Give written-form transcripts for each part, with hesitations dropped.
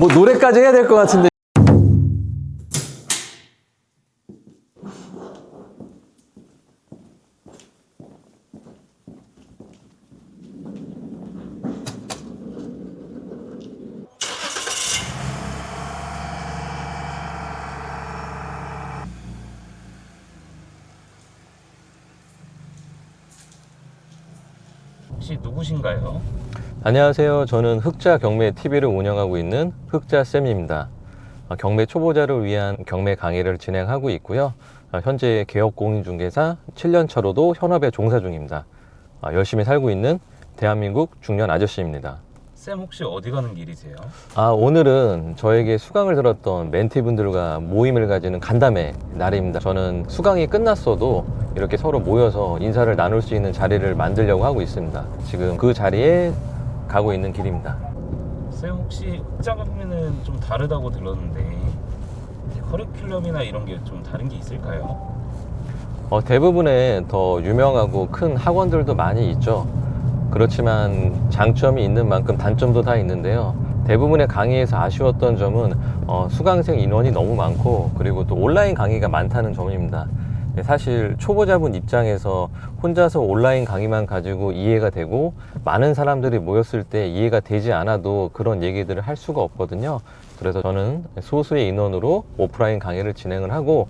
뭐 노래까지 해야 될 것 같은데. 혹시 누구신가요? 안녕하세요. 저는 흑자 경매 TV를 운영하고 있는 흑자쌤입니다. 경매 초보자를 위한 경매 강의를 진행하고 있고요. 현재 개업공인중개사 7년차로도 현업에 종사 중입니다. 열심히 살고 있는 대한민국 중년 아저씨입니다. 쌤 혹시 어디 가는 길이세요? 오늘은 저에게 수강을 들었던 멘티분들과 모임을 가지는 간담회 날입니다. 저는 수강이 끝났어도 이렇게 서로 모여서 인사를 나눌 수 있는 자리를 만들려고 하고 있습니다. 지금 그 자리에 가고 있는 길입니다. 쌤 혹시 흑자 경매는 좀 다르다고 들었는데 커리큘럼이나 이런 게 좀 다른 게 있을까요? 대부분의 더 유명하고 큰 학원들도 많이 있죠. 그렇지만 장점이 있는 만큼 단점도 다 있는데요. 대부분의 강의에서 아쉬웠던 점은 수강생 인원이 너무 많고, 그리고 또 온라인 강의가 많다는 점입니다. 사실 초보자분 입장에서 혼자서 온라인 강의만 가지고 이해가 되고 많은 사람들이 모였을 때 이해가 되지 않아도 그런 얘기들을 할 수가 없거든요. 그래서 저는 소수의 인원으로 오프라인 강의를 진행을 하고,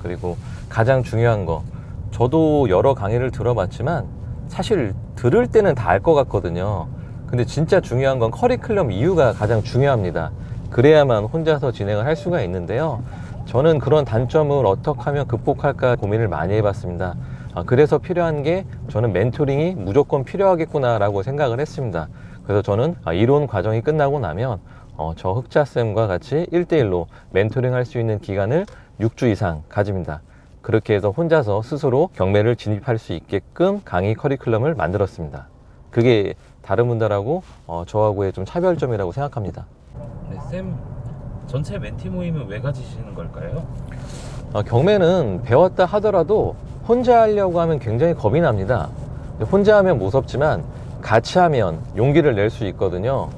그리고 가장 중요한 거, 저도 여러 강의를 들어봤지만 사실 들을 때는 다 알 것 같거든요. 근데 진짜 중요한 건 커리큘럼 이유가 가장 중요합니다. 그래야만 혼자서 진행을 할 수가 있는데요. 저는 그런 단점을 어떻게 하면 극복할까 고민을 많이 해봤습니다. 그래서 필요한 게, 저는 멘토링이 무조건 필요하겠구나 라고 생각을 했습니다. 그래서 저는 이론 과정이 끝나고 나면 저 흑자쌤과 같이 1대1로 멘토링 할 수 있는 기간을 6주 이상 가집니다. 그렇게 해서 혼자서 스스로 경매를 진입할 수 있게끔 강의 커리큘럼을 만들었습니다. 그게 다른 분들하고 저하고의 좀 차별점이라고 생각합니다. 네, 쌤 전체 멘티 모임은 왜 가지시는 걸까요? 경매는 배웠다 하더라도 혼자 하려고 하면 굉장히 겁이 납니다. 혼자 하면 무섭지만 같이 하면 용기를 낼 수 있거든요.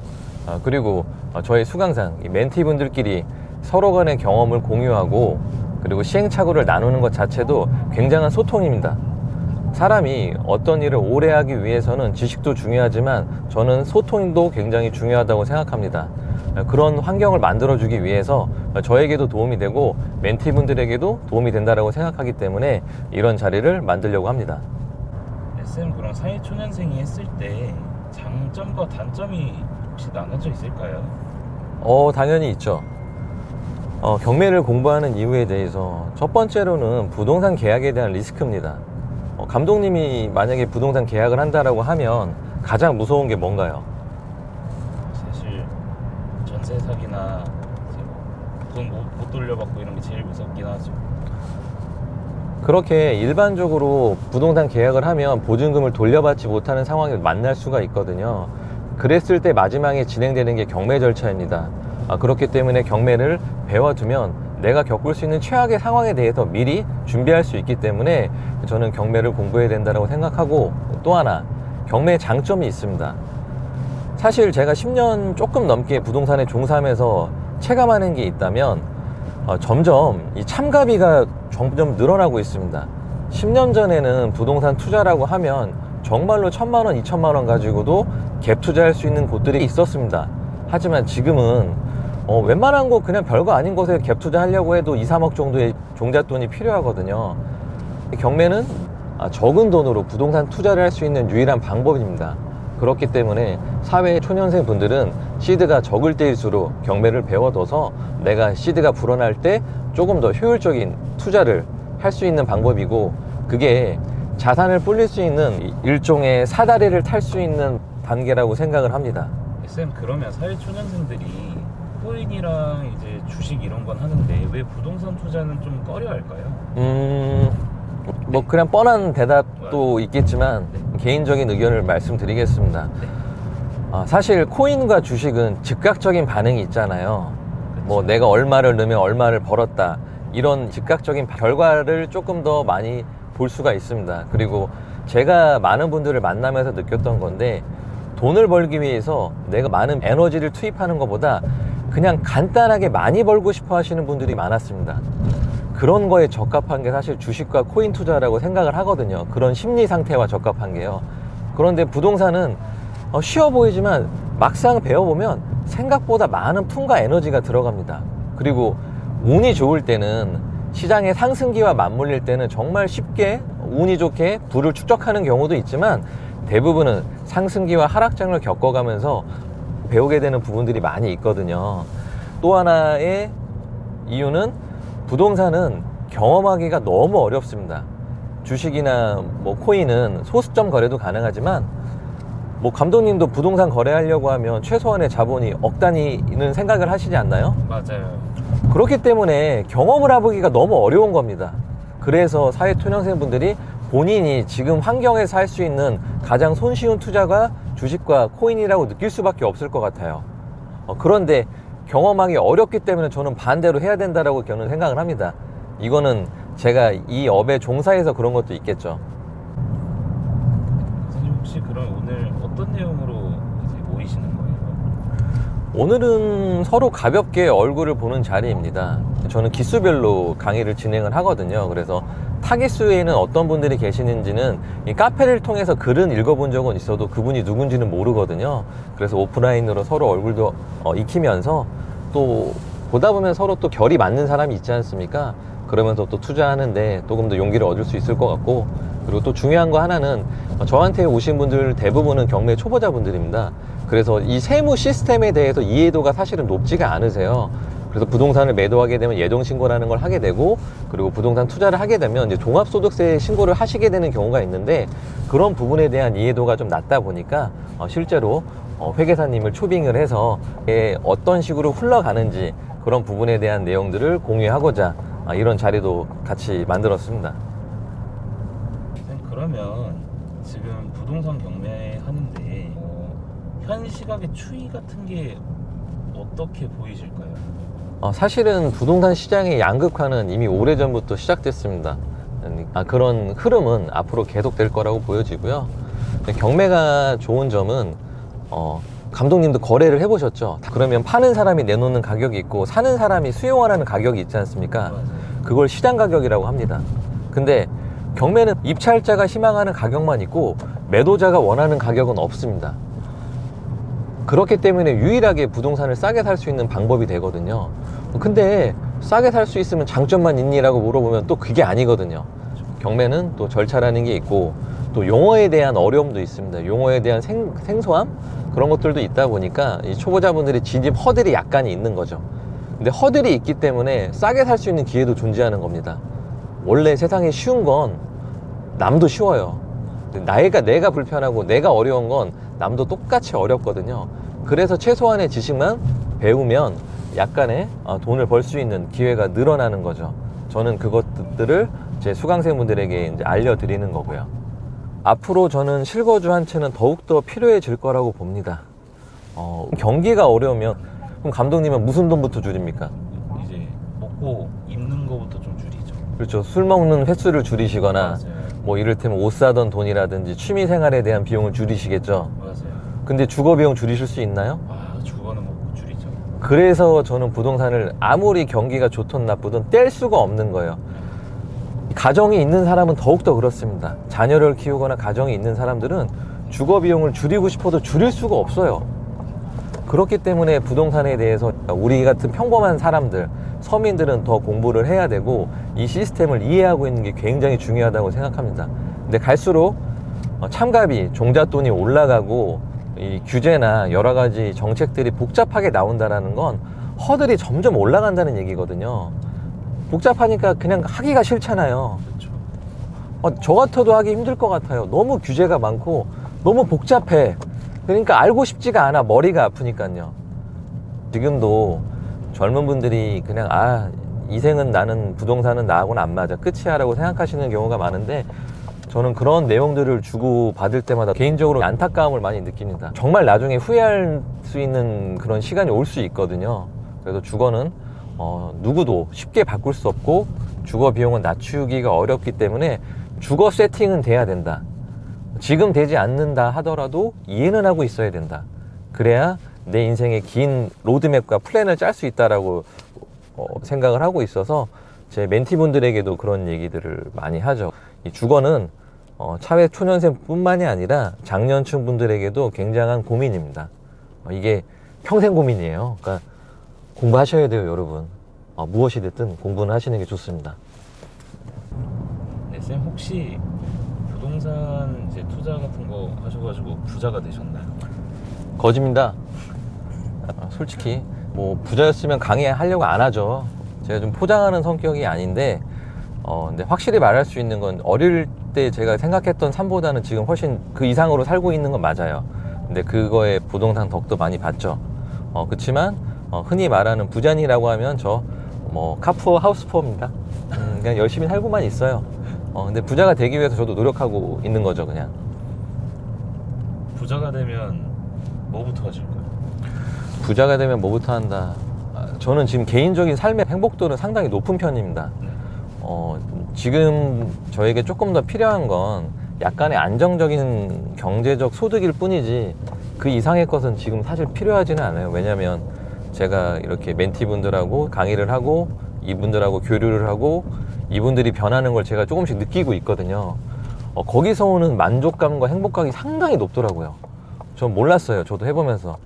그리고 저희 수강상 이 멘티분들끼리 서로 간의 경험을 공유하고, 그리고 시행착오를 나누는 것 자체도 굉장한 소통입니다. 사람이 어떤 일을 오래 하기 위해서는 지식도 중요하지만 저는 소통도 굉장히 중요하다고 생각합니다. 그런 환경을 만들어주기 위해서 저에게도 도움이 되고 멘티분들에게도 도움이 된다고 생각하기 때문에 이런 자리를 만들려고 합니다. 네, 쌤 그럼 사회초년생이 했을 때 장점과 단점이 혹시 나눠져 있을까요? 당연히 있죠. 경매를 공부하는 이유에 대해서 첫 번째로는 부동산 계약에 대한 리스크입니다. 감독님이 만약에 부동산 계약을 한다라고 하면 가장 무서운 게 뭔가요? 사실 전세 사기나 돈 못 돌려받고 이런 게 제일 무섭긴 하죠. 그렇게 일반적으로 부동산 계약을 하면 보증금을 돌려받지 못하는 상황을 만날 수가 있거든요. 그랬을 때 마지막에 진행되는 게 경매 절차입니다. 그렇기 때문에 경매를 배워두면 내가 겪을 수 있는 최악의 상황에 대해서 미리 준비할 수 있기 때문에 저는 경매를 공부해야 된다고 생각하고, 또 하나 경매의 장점이 있습니다. 사실 제가 10년 조금 넘게 부동산에 종사하면서 체감하는 게 있다면 점점 이 참가비가 점점 늘어나고 있습니다. 10년 전에는 부동산 투자라고 하면 정말로 1,000만 원, 2,000만 원 가지고도 갭 투자할 수 있는 곳들이 있었습니다. 하지만 지금은 웬만한 거 그냥 별거 아닌 곳에 갭 투자하려고 해도 2, 3억 정도의 종잣돈이 필요하거든요. 경매는 적은 돈으로 부동산 투자를 할 수 있는 유일한 방법입니다. 그렇기 때문에 사회 초년생 분들은 시드가 적을 때일수록 경매를 배워둬서 내가 시드가 불어날 때 조금 더 효율적인 투자를 할 수 있는 방법이고, 그게 자산을 불릴 수 있는 일종의 사다리를 탈 수 있는 단계라고 생각을 합니다. 쌤 그러면 사회초년생들이 코인이랑 이제 주식 이런 건 하는데 왜 부동산 투자는 좀 꺼려 할까요? 뭐 그냥 뻔한 대답도 있겠지만 개인적인 의견을 말씀드리겠습니다. 사실 코인과 주식은 즉각적인 반응이 있잖아요. 뭐 내가 얼마를 넣으면 얼마를 벌었다, 이런 즉각적인 결과를 조금 더 많이 볼 수가 있습니다. 그리고 제가 많은 분들을 만나면서 느꼈던 건데, 돈을 벌기 위해서 내가 많은 에너지를 투입하는 것보다 그냥 간단하게 많이 벌고 싶어 하시는 분들이 많았습니다. 그런 거에 적합한 게 사실 주식과 코인 투자라고 생각을 하거든요. 그런 심리 상태와 적합한 게요. 그런데 부동산은 쉬워 보이지만 막상 배워보면 생각보다 많은 품과 에너지가 들어갑니다. 그리고 운이 좋을 때는, 시장의 상승기와 맞물릴 때는 정말 쉽게 운이 좋게 부를 축적하는 경우도 있지만, 대부분은 상승기와 하락장을 겪어가면서 배우게 되는 부분들이 많이 있거든요. 또 하나의 이유는 부동산은 경험하기가 너무 어렵습니다. 주식이나 뭐 코인은 소수점 거래도 가능하지만, 뭐 감독님도 부동산 거래하려고 하면 최소한의 자본이 억 단위는 생각을 하시지 않나요? 맞아요. 그렇기 때문에 경험을 해보기가 너무 어려운 겁니다. 그래서 사회초년생분들이 본인이 지금 환경에서 할 수 있는 가장 손쉬운 투자가 주식과 코인이라고 느낄 수밖에 없을 것 같아요. 그런데 경험하기 어렵기 때문에 저는 반대로 해야 된다고 저는 생각을 합니다. 이거는 제가 이 업에 종사해서 그런 것도 있겠죠. 선생님 혹시 그럼 오늘 어떤 내용으로 이제 모이시는 거예요? 오늘은 서로 가볍게 얼굴을 보는 자리입니다. 저는 기수별로 강의를 진행을 하거든요. 그래서 타기수에는 어떤 분들이 계시는지는 이 카페를 통해서 글은 읽어본 적은 있어도 그분이 누군지는 모르거든요. 그래서 오프라인으로 서로 얼굴도 익히면서, 또 보다 보면 서로 또 결이 맞는 사람이 있지 않습니까? 그러면서 또 투자하는데 조금 더 용기를 얻을 수 있을 것 같고, 그리고 또 중요한 거 하나는, 저한테 오신 분들 대부분은 경매 초보자분들입니다. 그래서 이 세무 시스템에 대해서 이해도가 사실은 높지가 않으세요. 그래서 부동산을 매도하게 되면 예정신고라는 걸 하게 되고, 그리고 부동산 투자를 하게 되면 이제 종합소득세 신고를 하시게 되는 경우가 있는데, 그런 부분에 대한 이해도가 좀 낮다 보니까 실제로 회계사님을 초빙을 해서 어떤 식으로 흘러가는지 그런 부분에 대한 내용들을 공유하고자 이런 자리도 같이 만들었습니다. 그러면 지금 부동산 경매하는데 현 시각의 추이 같은 게 어떻게 보이실까요? 사실은 부동산 시장의 양극화는 이미 오래전부터 시작됐습니다. 그런 흐름은 앞으로 계속될 거라고 보여지고요. 경매가 좋은 점은 감독님도 거래를 해보셨죠? 그러면 파는 사람이 내놓는 가격이 있고 사는 사람이 수용하라는 가격이 있지 않습니까? 그걸 시장 가격이라고 합니다. 근데 경매는 입찰자가 희망하는 가격만 있고 매도자가 원하는 가격은 없습니다. 그렇기 때문에 유일하게 부동산을 싸게 살 수 있는 방법이 되거든요. 근데 싸게 살 수 있으면 장점만 있니라고 물어보면 또 그게 아니거든요. 경매는 또 절차라는 게 있고, 또 용어에 대한 어려움도 있습니다. 용어에 대한 생소함? 그런 것들도 있다 보니까 이 초보자분들이 진입 허들이 약간이 있는 거죠. 근데 허들이 있기 때문에 싸게 살 수 있는 기회도 존재하는 겁니다. 원래 세상에 쉬운 건 남도 쉬워요. 내가 불편하고 내가 어려운 건 남도 똑같이 어렵거든요. 그래서 최소한의 지식만 배우면 약간의 돈을 벌 수 있는 기회가 늘어나는 거죠. 저는 그것들을 제 수강생분들에게 이제 알려드리는 거고요. 앞으로 저는 실거주 한 채는 더욱더 필요해질 거라고 봅니다. 경기가 어려우면 그럼 감독님은 무슨 돈부터 줄입니까? 이제 먹고 입는 거부터 좀 줄이죠. 그렇죠. 술 먹는 횟수를 줄이시거나, 맞아요. 뭐 이를테면 옷 사던 돈이라든지 취미생활에 대한 비용을 줄이시겠죠. 맞아요. 근데 주거 비용 줄이실 수 있나요? 주거는 못 줄이죠. 그래서 저는 부동산을 아무리 경기가 좋든 나쁘든 뗄 수가 없는 거예요. 가정이 있는 사람은 더욱더 그렇습니다. 자녀를 키우거나 가정이 있는 사람들은 주거 비용을 줄이고 싶어도 줄일 수가 없어요. 그렇기 때문에 부동산에 대해서 우리 같은 평범한 사람들, 서민들은 더 공부를 해야 되고 이 시스템을 이해하고 있는 게 굉장히 중요하다고 생각합니다. 근데 갈수록 참가비, 종잣돈이 올라가고 이 규제나 여러 가지 정책들이 복잡하게 나온다는 건 허들이 점점 올라간다는 얘기거든요. 복잡하니까 그냥 하기가 싫잖아요. 그렇죠. 저 같아도 하기 힘들 것 같아요. 너무 규제가 많고 너무 복잡해. 그러니까 알고 싶지가 않아. 머리가 아프니까요. 지금도 젊은 분들이 그냥 이생은 나는 부동산은 나하고는 안 맞아, 끝이야 라고 생각하시는 경우가 많은데, 저는 그런 내용들을 주고 받을 때마다 개인적으로 안타까움을 많이 느낍니다. 정말 나중에 후회할 수 있는 그런 시간이 올 수 있거든요. 그래서 주거는 누구도 쉽게 바꿀 수 없고 주거 비용은 낮추기가 어렵기 때문에 주거 세팅은 돼야 된다. 지금 되지 않는다 하더라도 이해는 하고 있어야 된다. 그래야 내 인생의 긴 로드맵과 플랜을 짤 수 있다라고 생각을 하고 있어서 제 멘티분들에게도 그런 얘기들을 많이 하죠. 이 주거는 차회 초년생뿐만이 아니라 장년층 분들에게도 굉장한 고민입니다. 이게 평생 고민이에요. 그러니까 공부하셔야 돼요, 여러분. 무엇이 됐든 공부는 하시는 게 좋습니다. 네, 쌤 혹시 부동산 이제 투자 같은 거 하셔가지고 부자가 되셨나요? 거짓입니다. 솔직히 뭐 부자였으면 강의하려고 안 하죠. 제가 좀 포장하는 성격이 아닌데 근데 확실히 말할 수 있는 건 어릴 때 제가 생각했던 삶보다는 지금 훨씬 그 이상으로 살고 있는 건 맞아요. 근데 그거에 부동산 덕도 많이 봤죠. 그렇지만 흔히 말하는 부자니라고 하면 저 뭐 카푸어 하우스푸어입니다. 그냥 열심히 살고만 있어요. 근데 부자가 되기 위해서 저도 노력하고 있는 거죠, 그냥. 부자가 되면 뭐부터 하실까요? 부자가 되면 뭐부터 한다. 저는 지금 개인적인 삶의 행복도는 상당히 높은 편입니다. 네. 지금 저에게 조금 더 필요한 건 약간의 안정적인 경제적 소득일 뿐이지 그 이상의 것은 지금 사실 필요하지는 않아요. 왜냐하면 제가 이렇게 멘티분들하고 강의를 하고 이분들하고 교류를 하고 이분들이 변하는 걸 제가 조금씩 느끼고 있거든요. 거기서 오는 만족감과 행복감이 상당히 높더라고요. 전 몰랐어요. 저도 해보면서.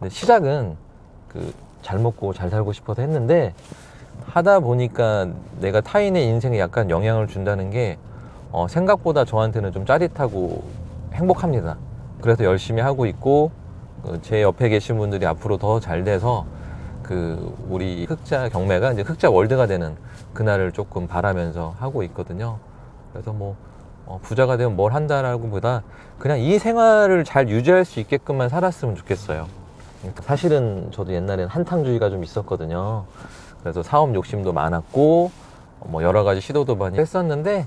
근데 시작은 잘 먹고 잘 살고 싶어서 했는데 하다 보니까 내가 타인의 인생에 약간 영향을 준다는 게 생각보다 저한테는 좀 짜릿하고 행복합니다. 그래서 열심히 하고 있고 제 옆에 계신 분들이 앞으로 더 잘 돼서 우리 흑자 경매가 이제 흑자 월드가 되는 그날을 조금 바라면서 하고 있거든요. 그래서 뭐 부자가 되면 뭘 한다라고 보다 그냥 이 생활을 잘 유지할 수 있게끔만 살았으면 좋겠어요. 사실은 저도 옛날엔 한탕주의가 좀 있었거든요. 그래서 사업 욕심도 많았고 뭐 여러 가지 시도도 많이 했었는데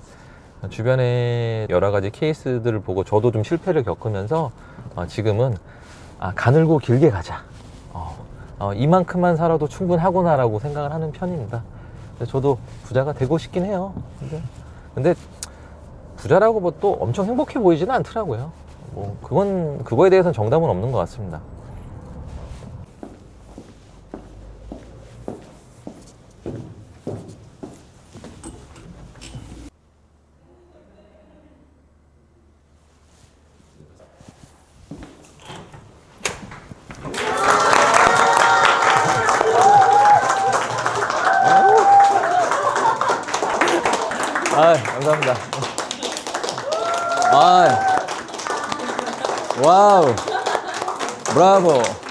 주변에 여러 가지 케이스들을 보고 저도 좀 실패를 겪으면서 지금은 가늘고 길게 가자. 이만큼만 살아도 충분하구나라고 생각을 하는 편입니다. 저도 부자가 되고 싶긴 해요. 근데 부자라고 뭐 또 엄청 행복해 보이지는 않더라고요. 뭐 그거에 대해서는 정답은 없는 것 같습니다. 감사합니다. 와우, 브라보.